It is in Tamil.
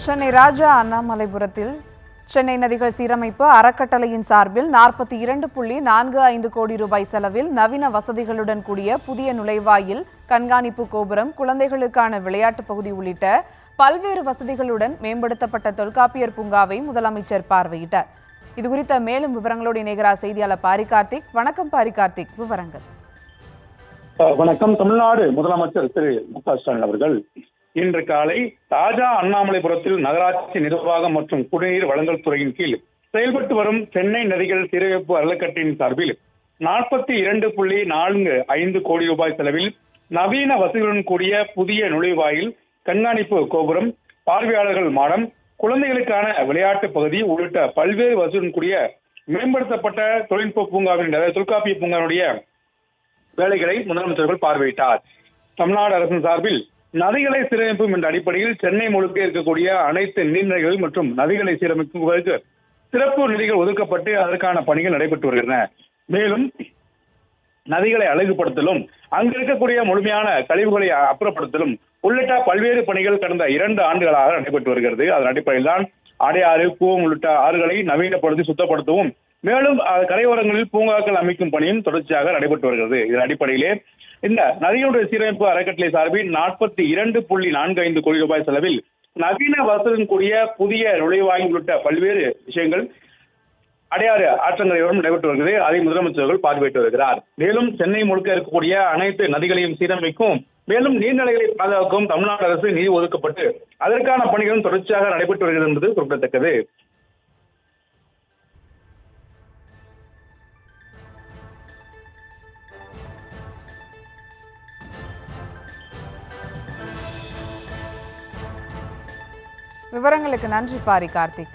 சென்னை ராஜா அண்ணாமலைபுரத்தில் சென்னை நதிகள் சீரமைப்பு அறக்கட்டளையின் சார்பில் 42.45 கோடி ரூபாய் செலவில் நவீன வசதிகளுடன் கூடிய புதிய நுழைவாயில், கண்காணிப்பு கோபுரம், குழந்தைகளுக்கான விளையாட்டு பகுதி உள்ளிட்ட பல்வேறு வசதிகளுடன் மேம்படுத்தப்பட்ட தொல்காப்பியர் பூங்காவை முதலமைச்சர் பார்வையிட்டார். இதுகுறித்த மேலும் விவரங்களோடு இணைகிறார் செய்தியாளர் பாரி கார்த்திக். வணக்கம் பாரி கார்த்திக், விவரங்கள். வணக்கம். தமிழ்நாடு முதலமைச்சர் திரு மு.க. ஸ்டாலின் அவர்கள் இன்று காலை ராஜா அண்ணாமலைபுரத்தில் நகராட்சி நிர்வாகம் மற்றும் குடிநீர் வழங்கல் துறையின் கீழ் செயல்பட்டு வரும் சென்னை நதிகள் சீரமைப்பு அறக்கட்டளையின் சார்பில் 42.45 கோடி ரூபாய் செலவில் நவீன வசதிகளுடன் கூடிய புதிய நுழைவாயில், கண்காணிப்பு கோபுரம், பார்வையாளர்கள் மாடம், குழந்தைகளுக்கான விளையாட்டு பகுதி உள்ளிட்ட பல்வேறு வசதியுடன் கூடிய மேம்படுத்தப்பட்ட தொழில்நுட்ப பூங்காவின் தொல்காப்பிய பூங்காவினுடைய வேலைகளை முதலமைச்சர்கள் பார்வையிட்டார். தமிழ்நாடு அரசின் சார்பில் நதிகளை சீரமைப்பும் என்ற அடிப்படையில் சென்னை முழுக்க இருக்கக்கூடிய அனைத்து நீர்நிலைகள் மற்றும் நதிகளை சீரமைப்புகளுக்கு சிறப்பு நிதிகள் ஒதுக்கப்பட்டு அதற்கான பணிகள் நடைபெற்று வருகின்றன. மேலும் நதிகளை அழகுபடுத்தலும், அங்கு இருக்கக்கூடிய முழுமையான கழிவுகளை அப்புறப்படுத்தலும் உள்ளிட்ட பல்வேறு பணிகள் கடந்த 2 ஆண்டுகளாக நடைபெற்று வருகிறது. அதன் அடிப்படையில் தான் அடையாறு, கூவம் உள்ளிட்ட ஆறுகளை நவீனப்படுத்தி சுத்தப்படுத்தவும், மேலும் கரையோரங்களில் பூங்காக்கள் அமைக்கும் பணியும் தொடர்ச்சியாக நடைபெற்று வருகிறது. இதன் அடிப்படையிலே இந்த நதிகளுடைய சீரமைப்பு அறக்கட்டளை சார்பில் 42.45 கோடி ரூபாய் செலவில் நவீன வசதியுடன் கூடிய புதிய நுழைவாயில் உள்ளிட்ட பல்வேறு விஷயங்கள் அடையாறு ஆற்றங்கரையோரம் நடைபெற்று வருகிறது. அதை முதலமைச்சர்கள் பார்வையிட்டு வருகிறார். மேலும் சென்னை முழுக்க இருக்கக்கூடிய அனைத்து நதிகளையும் சீரமைக்கும், மேலும் நீர்நிலைகளை பாதுகாக்கவும் தமிழ்நாடு அரசு நிதி ஒதுக்கப்பட்டு அதற்கான பணிகளும் தொடர்ச்சியாக நடைபெற்று வருகிறது என்பது குறிப்பிடத்தக்கது. விவரங்களுக்கு நன்றி பாரி கார்த்திக்.